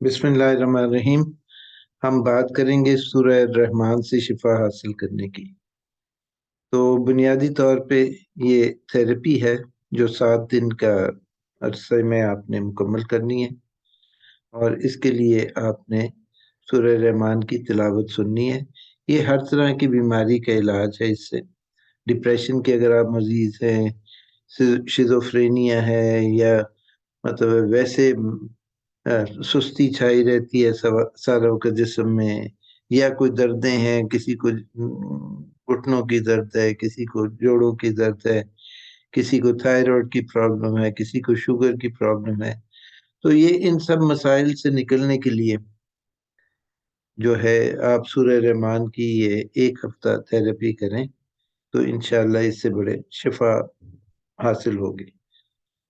बिस्मिल्लाहिर्रहमानिर्रहीम। हम बात करेंगे सूरह रहमान से शिफा हासिल करने की। तो बुनियादी तौर पे ये थेरेपी है जो 7 दिन का अरसे में आपने मुकम्मल करनी है, और इसके लिए आपने सूरह रहमान की तिलावत सुननी है। ये हर तरह की बीमारी का इलाज है। इससे डिप्रेशन के अगर आप मरीज हैं, शिज़ोफ्रेनिया है, या मतलब वैसे सुस्ती छाई रहती है सारा वक्त जिस्म में, या कोई दर्दें हैं, किसी को घुटनों की दर्द है, किसी को जोड़ों की दर्द है, किसी को थायराइड की प्रॉब्लम है, किसी को शुगर की प्रॉब्लम है, तो ये इन सब मसाइल से निकलने के लिए जो है आप सूरह रहमान की ये 1 हफ्ता थेरेपी करें तो इंशाल्लाह इससे बड़े शिफा हासिल होगी।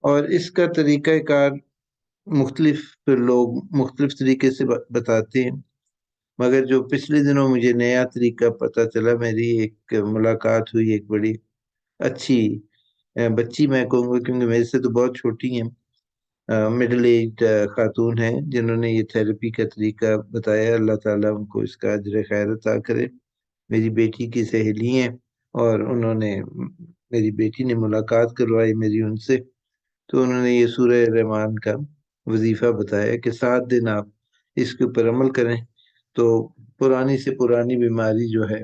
और इसका तरीक़ाकार मुख्तलिफ लोग मुख्तलिफ तरीके से बताते हैं, मगर जो पिछले दिनों मुझे नया तरीका पता चला, मेरी एक मुलाकात हुई एक बड़ी अच्छी बच्ची, मैं कहूँगा क्योंकि मेरे से तो बहुत छोटी हैं, मिडिल एज खातून हैं, जिन्होंने ये थेरेपी का तरीका बताया। अल्लाह ताला उनको इसका अजर खैर अता करे। मेरी बेटी की सहेली हैं, और उन्होंने मेरी बेटी ने मुलाकात करवाई मेरी उनसे, तो उन्होंने ये सूरह रहमान का वजीफा बताया कि 7 दिन आप इसके ऊपर अमल करें तो पुरानी से पुरानी बीमारी जो है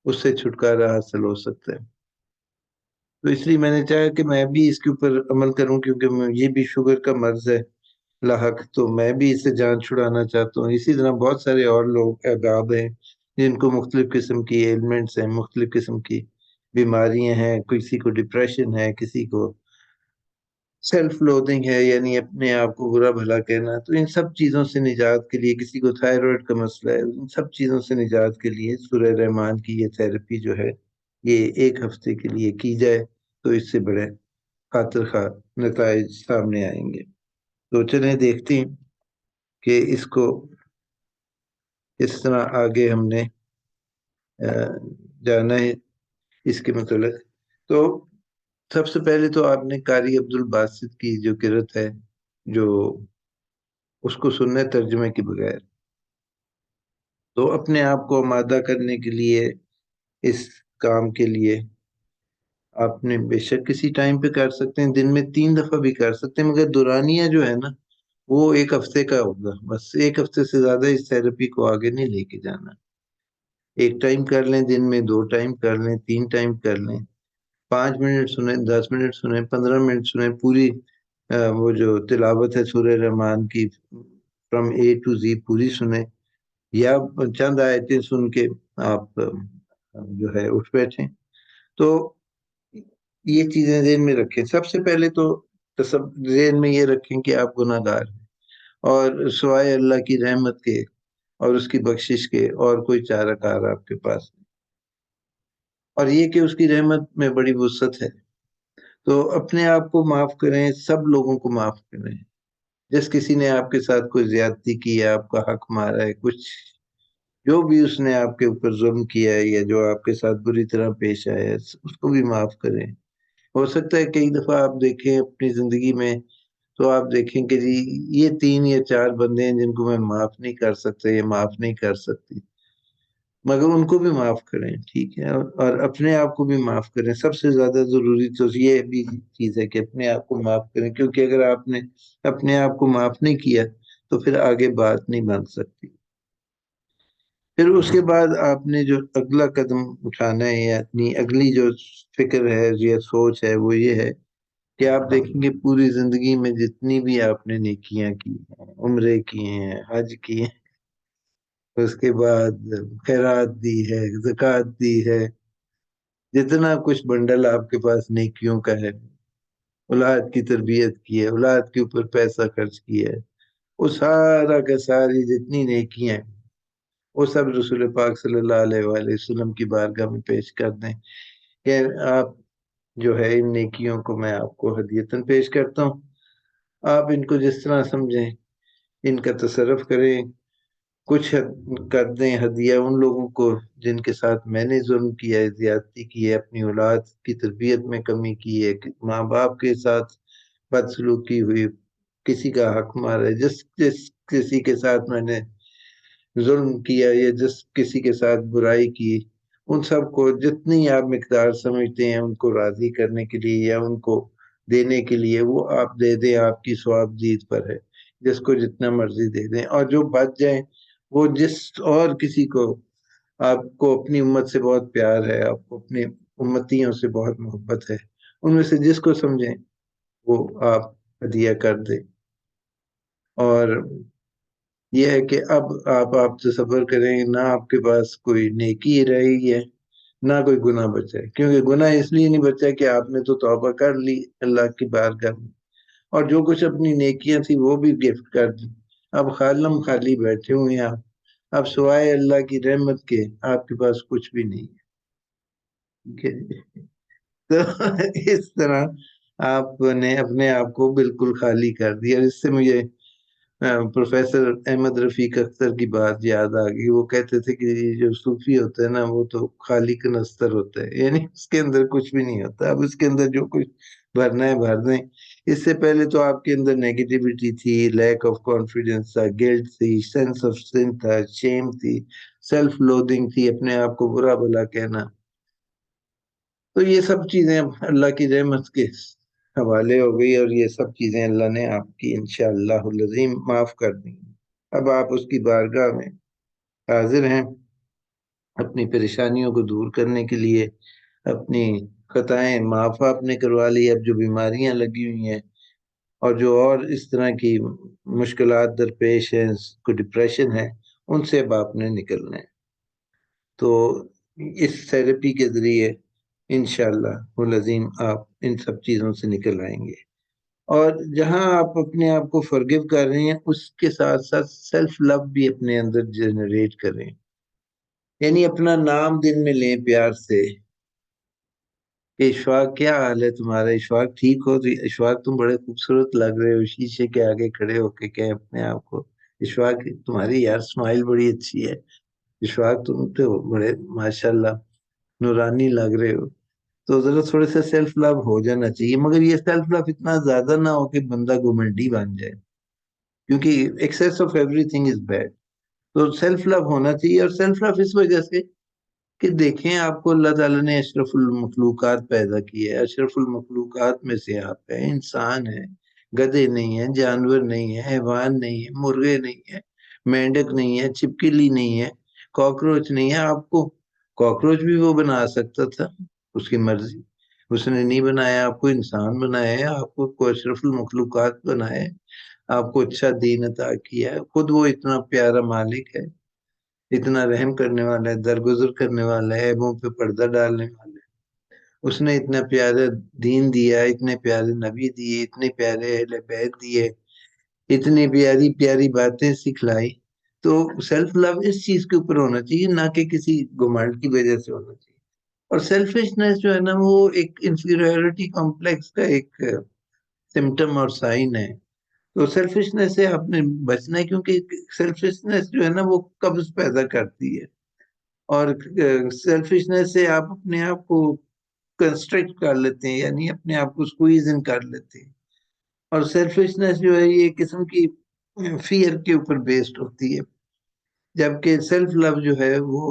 उससे छुटकारा हासिल हो सकता है। तो इसलिए मैंने चाहा कि मैं भी इसके ऊपर अमल करूं, क्योंकि ये भी शुगर का मर्ज है लाहक, तो मैं भी इससे जान छुड़ाना चाहता हूँ। इसी तरह बहुत सारे और लोग अहबाब हैं जिनको मुख्तलिफ किस्म की एलिमेंट्स हैं, मुख्तलिफ किस्म की बीमारियां हैं, किसी को डिप्रेशन है, किसी को सेल्फ लोथिंग है, यानी अपने आप को बुरा भला कहना। तो इन सब चीज़ों से निजात के लिए, किसी को थायराइड का मसला है, इन सब चीज़ों से निजात के लिए सूरह रहमान की ये थेरेपी जो है ये 1 हफ्ते के लिए की जाए तो इससे बड़े खातिर खा नताइज सामने आएंगे। तो चलें देखते हैं कि इसको इस तरह आगे हमने जाना है इसके मतलब। तो सबसे पहले तो आपने कारी अब्दुल बासित की जो किरत है, जो उसको सुनने तर्जुमे के बगैर, तो अपने आप को आमादा करने के लिए इस काम के लिए आपने बेशक किसी टाइम पे कर सकते हैं, दिन में 3 दफा भी कर सकते हैं, मगर दुरानिया जो है ना वो 1 हफ्ते का होगा। बस 1 हफ्ते से ज्यादा इस थेरेपी को आगे नहीं लेके जाना। 1 टाइम कर लें, दिन में 2 टाइम कर लें, 3 टाइम कर लें, 5 मिनट सुने, 10 मिनट सुने, 15 मिनट सुने, पूरी वो जो तिलावत है सूरह रहमान की फ्रॉम ए टू जी पूरी सुने, या चंद आयतें सुन के आप जो है उठ बैठें। तो ये चीजें ज़हन में रखें। सबसे पहले तो सब ज़हन में ये रखें कि आप गुनाहगार हैं, और सिवाय अल्लाह की रहमत के और उसकी बख्शिश के और कोई चाराकार आपके पास नहीं, और ये कि उसकी रहमत में बड़ी वुसअत है। तो अपने आप को माफ करें, सब लोगों को माफ करें। जिस किसी ने आपके साथ कोई ज्यादती की है, आपका हक मारा है, कुछ जो भी उसने आपके ऊपर जुल्म किया है या जो आपके साथ बुरी तरह पेश आया है, उसको भी माफ करें। हो सकता है कई दफा आप देखें अपनी जिंदगी में, तो आप देखें कि जी ये 3 या 4 बंदे हैं जिनको मैं माफ नहीं कर सकता, ये माफ नहीं कर सकती, मगर उनको भी माफ करें, ठीक है। और अपने आप को भी माफ करें। सबसे ज्यादा जरूरी तो ये भी चीज है कि अपने आप को माफ करें, क्योंकि अगर आपने अपने आप को माफ नहीं किया तो फिर आगे बात नहीं बन सकती। फिर उसके बाद आपने जो अगला कदम उठाना है, या अपनी अगली जो फिक्र है या सोच है, वो ये है कि आप देखेंगे पूरी जिंदगी में जितनी भी आपने नेकियां की हैं, उम्रे की हैं, हज की हैं, उसके बाद खैरात दी है, ज़कात दी है, जितना कुछ बंडल आपके पास नेकियों का है, औलाद की तरबियत की है, औलाद के ऊपर पैसा खर्च किया है, वो सारा का सारी जितनी नेकियां हैं वो सब रसूल पाक सल्लल्लाहु अलैहि वसल्लम की बारगाह में पेश कर दें कि आप जो है इन नेकियों को मैं आपको हदीयतन पेश करता हूँ। आप इनको जिस तरह समझें इनका तसर्रुफ करें। कुछ कर दें हदिया उन लोगों को जिनके साथ मैंने जुल्म किया है, ज्यादती की है, अपनी औलाद की तरबियत में कमी की है, माँ बाप के साथ बदसलूकी हुई, کسی کا حق مارا ہے، جس جس کسی کے ساتھ میں نے ظلم کیا یا جس کسی کے ساتھ برائی کی، ان سب کو جتنی آپ مقدار سمجھتے ہیں ان کو راضی کرنے کے لیے یا ان کو دینے کے لیے، وہ آپ دے دیں، آپ کی ثواب دید پر ہے، جس کو جتنا مرضی دے دیں۔ اور جو بچ جائیں، وہ جس اور کسی کو، آپ کو اپنی امت سے بہت پیار ہے، آپ کو اپنی امتیوں سے بہت محبت ہے، ان میں سے جس کو سمجھیں وہ آپ ہدیہ کر دیں۔ اور یہ ہے کہ اب آپ تصور کریں، نہ آپ کے پاس کوئی نیکی رہے گی ہے، نہ کوئی گناہ بچا ہے، کیونکہ گناہ اس لیے نہیں بچا کہ آپ نے تو توبہ کر لی اللہ کی بارگاہ میں، اور جو کچھ اپنی نیکیاں تھی وہ بھی گفٹ کر دی۔ اب خالم خالی بیٹھے ہوئے ہیں آپ، اب سوائے اللہ کی رحمت کے آپ کے پاس کچھ بھی نہیں ہے، ٹھیک ہے جی؟ تو اس طرح آپ نے اپنے آپ کو بالکل خالی کر دیا۔ اس سے مجھے پروفیسر احمد رفیق اختر کی بات یاد آ گئی۔ وہ کہتے تھے کہ یہ جو صوفی ہوتا ہے نا، وہ تو خالی کنستر ہوتا ہے، یعنی اس کے اندر کچھ بھی نہیں ہوتا، اب اس کے اندر جو کچھ بھرنا ہے بھر دیں۔ اس سے پہلے تو آپ کے اندر نیگیٹیوٹی تھی، لیک آف کانفیڈنس تھا، گلٹ تھی، سینس آف سن تھا، شیم تھی، سیلف لودنگ تھی، اپنے آپ کو برا بھلا کہنا۔ تو یہ سب چیزیں اب اللہ کی رحمت کے حوالے ہو گئی، اور یہ سب چیزیں اللہ نے آپ کی انشاءاللہ العظیم معاف کر دی۔ اب آپ اس کی بارگاہ میں حاضر ہیں اپنی پریشانیوں کو دور کرنے کے لیے، اپنی خطائیں معاف آپ نے کروا لی، اب جو بیماریاں لگی ہوئی ہیں اور جو اور اس طرح کی مشکلات درپیش ہیں، کو ڈپریشن ہے، ان سے اب آپ نے نکلنا ہے۔ تو اس تھراپی کے ذریعے انشاءاللہ العظیم آپ ان سب چیزوں سے نکل آئیں گے۔ اور جہاں آپ اپنے آپ کو فرگیو کر رہے ہیں، اس کے ساتھ ساتھ سیلف لو بھی اپنے اندر جنریٹ کریں، یعنی اپنا نام دن میں لیں پیار سے کہ اشفاق کیا حال ہے تمہارا، اشفاق ٹھیک ہو؟ تو اشفاق تم بڑے خوبصورت لگ رہے ہو، شیشے کے آگے کھڑے ہو کے کہیں اپنے آپ کو، اشفاق تمہاری یار اسمائل بڑی اچھی ہے، اشفاق تم تو بڑے ماشاءاللہ نورانی لگ رہے ہو۔ تو ذرا تھوڑے سے سیلف لو ہو جانا چاہیے، مگر یہ سیلف لو اتنا زیادہ نہ ہو کہ بندہ گھمنڈی بن جائے، کیونکہ access of every thing is bad. تو سیلف لو ہونا چاہیے، اور سیلف لو اس وجہ سے کہ دیکھیں آپ کو اللہ تعالیٰ نے اشرف المخلوقات پیدا کی ہے، اشرف المخلوقات میں سے آپ ہیں، انسان ہیں، گدھے نہیں ہیں، جانور نہیں ہیں، حیوان نہیں ہیں، مرغے نہیں ہیں، مینڈک نہیں ہے، چھپکلی نہیں ہے، کاکروچ نہیں ہے۔ آپ کو کاکروچ بھی وہ بنا سکتا تھا، اس کی مرضی، اس نے نہیں بنایا، آپ کو انسان بنایا ہے، آپ کو اشرف المخلوقات بنایا ہے، آپ کو اچھا دین عطا کیا ہے، خود وہ اتنا پیارا مالک ہے، اتنا رحم کرنے والا ہے، درگزر کرنے والا ہے، عیبوں پہ پردہ ڈالنے والا ہے۔ اس نے اتنا پیارا دین دیا، اتنے پیارے نبی دیے، اتنے پیارے اہل بیت دیے، اتنی پیاری پیاری باتیں سکھلائی۔ تو سیلف لو اس چیز کے اوپر ہونا چاہیے، نہ کہ کسی گھمنڈ کی وجہ سے ہونا چاہیے۔ اور سیلفشنس جو ہے نا، وہ ایک انفیریورٹی کمپلیکس کا ایک سمٹم اور سائن ہے۔ تو سیلفشنس سے آپ نے بچنا ہے، کیونکہ سیلفشنس جو ہے نا وہ قبض پیدا کرتی ہے، اور سیلفشنس سے آپ اپنے آپ کو کنسٹرکٹ کر لیتے ہیں، یعنی اپنے آپ کو سکویز ان کر لیتے ہیں۔ اور سیلفشنس جو ہے یہ قسم کی فیئر کے اوپر بیسڈ ہوتی ہے، جبکہ سیلف لو جو ہے وہ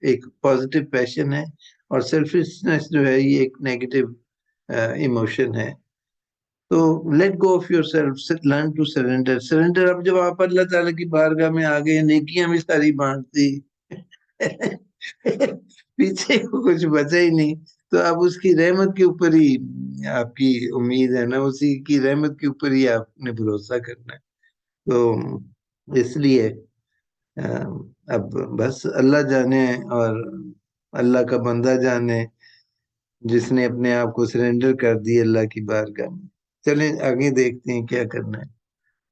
ایک پازیٹیو پیشن ہے، اور سیلفشنس جو ہے یہ ایک نیگیٹو ایموشن ہے۔ تو let go of yourself, learn to surrender. Surrender اب جب آپ اللہ تعالیٰ کی بارگاہ میں آ گئے، نیکیاں بھی ساری بانٹ دی، پیچھے کچھ بچا ہی نہیں، تو اب اس کی رحمت کے اوپر ہی آپ کی امید ہے نا، اسی کی رحمت کے اوپر ہی آپ نے بھروسہ کرنا ہے۔ تو اس لیے اب بس اللہ جانے اور اللہ کا بندہ جانے، جس نے اپنے آپ کو سرنڈر کر دی اللہ کی بارگاہ میں۔ چلیں آگے دیکھتے ہیں کیا کرنا ہے۔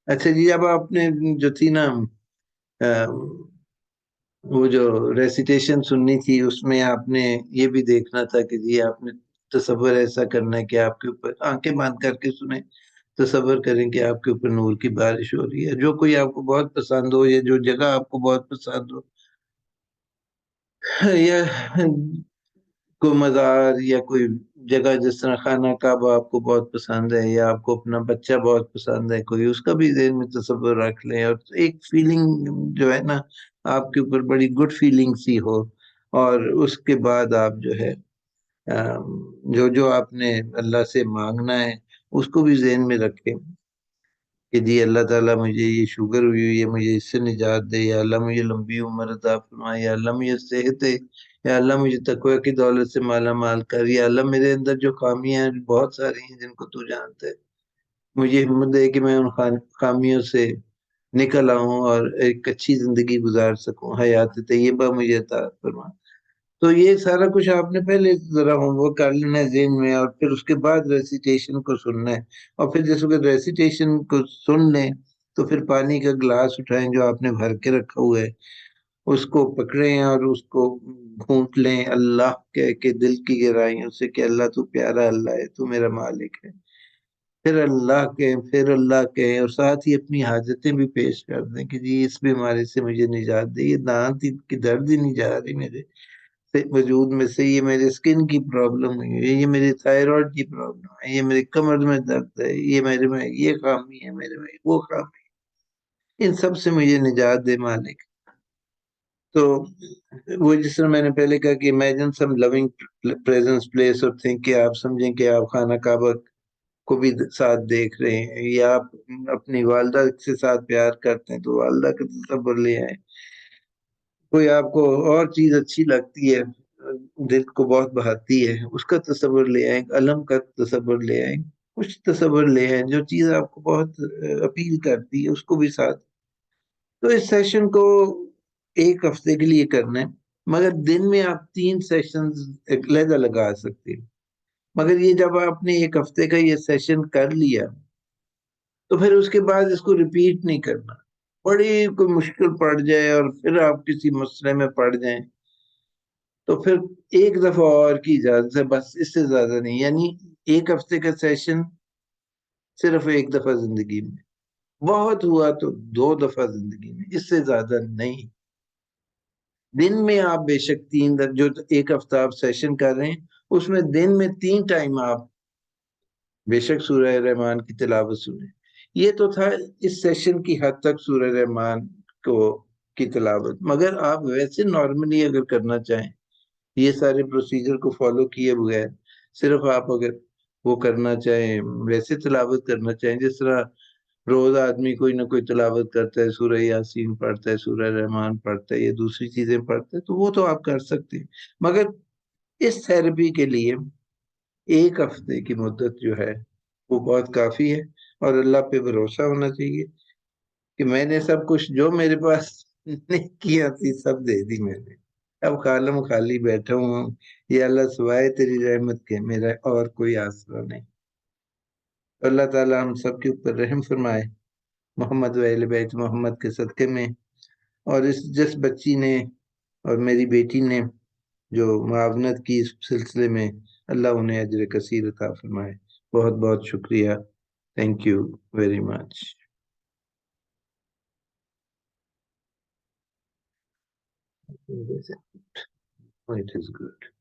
اچھا جی، اب آپ نے جو تھی نا وہ جو ریسیٹیشن سننی تھی، اس میں آپ نے یہ بھی دیکھنا تھا کہ جی آپ نے تصور ایسا کرنا ہے کہ آپ کے اوپر آنکھیں بند کر کے سنیں، تصور کریں کہ آپ کے اوپر نور کی بارش ہو رہی ہے، جو کوئی آپ کو بہت پسند ہو یا جو جگہ آپ کو بہت پسند ہو، یا कोई मज़ार या कोई जगह, जिस तरह खाना काबा आपको बहुत पसंद है, या आपको अपना बच्चा बहुत पसंद है कोई, उसका भी ज़हन में तसव्वुर रख लें, और एक फीलिंग जो है ना आपके ऊपर बड़ी गुड फीलिंग सी हो। और उसके बाद आप जो है जो जो आपने अल्लाह से मांगना है उसको भी ज़हन में रखें कि जी अल्लाह ताला मुझे ये शुगर हुई हुई है, मुझे इससे निजात दे, या अल्लाह मुझे लंबी उम्र अता फरमाए, या अल्लाह मुझे सेहत दे, या अल्लाह मुझे तकवा की दौलत से माला माल कर, या अल्लाह मेरे अंदर जो खामियां हैं बहुत सारी हैं जिनको तू जानता है, मुझे हिम्मत दे कि मैं उन खामियों से निकल आऊं और एक अच्छी जिंदगी गुजार सकूं, हयात तय्यबा मुझे अता फरमा। तो ये सारा कुछ आपने पहले जरा होमवर्क कर लेना है ज़हन में, और फिर उसके बाद रेसिटेशन को सुनना है। और फिर जैसे कि रेसिटेशन को सुन लें तो फिर पानी का गिलास उठाएं जो आपने भर के रखा हुआ है, उसको पकड़ें और उसको घूंट लें, अल्लाह कह के दिल की गहराइयों से कि अल्लाह तू प्यारा अल्लाह है, तू मेरा मालिक है। फिर अल्लाह के, फिर अल्लाह के, और साथ ही अपनी हाजतें भी पेश कर दें कि जी इस बीमारी से मुझे निजात दे, ये दांत की दर्द ही नहीं जा रही मेरे वजूद में से, ये मेरे स्किन की प्रॉब्लम है, ये मेरे थायराइड की प्रॉब्लम है, ये मेरे कमर में दर्द है, ये मेरे में ये खामी है, मेरे में वो खामी है, इन सब से मुझे निजात दे मालिक। तो वो जिस तरह मैंने पहले कहा कि इमेजिन सम लविंग प्रेजेंस प्लेस और थिंक, कि आप समझें कि आप खाना काबा को भी साथ देख रहे हैं, या आप अपनी वालदा से साथ प्यार करते हैं तो वालदा का तस्वर ले आए। कोई आपको और चीज अच्छी लगती है, दिल को बहुत बहाती है, उसका तस्वर ले आए, अलम का तस्वर ले आए, कुछ तस्वर ले आए जो चीज आपको बहुत अपील करती है, उसको भी साथ। तो इस सेशन को एक हफ्ते के लिए करना है, मगर दिन में आप 3 सेशंस अलग लगा सकते हैं। मगर ये जब आपने एक हफ्ते का ये सेशन कर लिया तो फिर उसके बाद इसको रिपीट नहीं करना। बड़ी कोई मुश्किल पड़ जाए और फिर आप किसी मसले में पड़ जाएं तो फिर एक दफा और की इजाजत है, बस इससे ज्यादा नहीं। यानी एक हफ्ते का सेशन सिर्फ एक दफा जिंदगी में, बहुत हुआ तो 2 दफा जिंदगी में, इससे ज्यादा नहीं। दिन में आप बेशक जो एक हफ्ता आप सेशन कर रहे हैं उसमें दिन में 3 टाइम आप बेशक सूरह रहमान की तिलावत सुने। ये तो था इस सेशन की हद तक सूरह रहमान को की तिलावत। मगर आप वैसे नॉर्मली अगर करना चाहें, ये सारे प्रोसीजर को फॉलो किए बगैर सिर्फ आप अगर वो करना चाहें, वैसे तिलावत करना चाहें जिस तरह रोज आदमी कोई ना कोई तिलावत करता है, सूरह यासीन पढ़ता है, सूरह रहमान पढ़ता है, ये दूसरी चीजें पढ़ता है, तो वो तो आप कर सकते हैं। मगर इस थेरेपी के लिए एक हफ्ते की मुद्दत जो है वो बहुत काफी है। और अल्लाह पे भरोसा होना चाहिए कि मैंने सब कुछ जो मेरे पास नहीं किया थी सब दे दी मैंने, अब खालम खाली बैठा हूँ। ये अल्लाह सिवाय तेरी रहमत के मेरा और कोई आसरा नहीं। अल्लाह ताला हम सब के ऊपर रहम फरमाए, मोहम्मद व अहले बैत मोहम्मद के सदक़े में। और इस जिस बच्ची ने और मेरी बेटी ने जो मुआवनत की इस सिलसिले में, अल्लाह उन्हें अजर कसीर अता फरमाए। बहुत बहुत शुक्रिया। Thank you very much. It is good.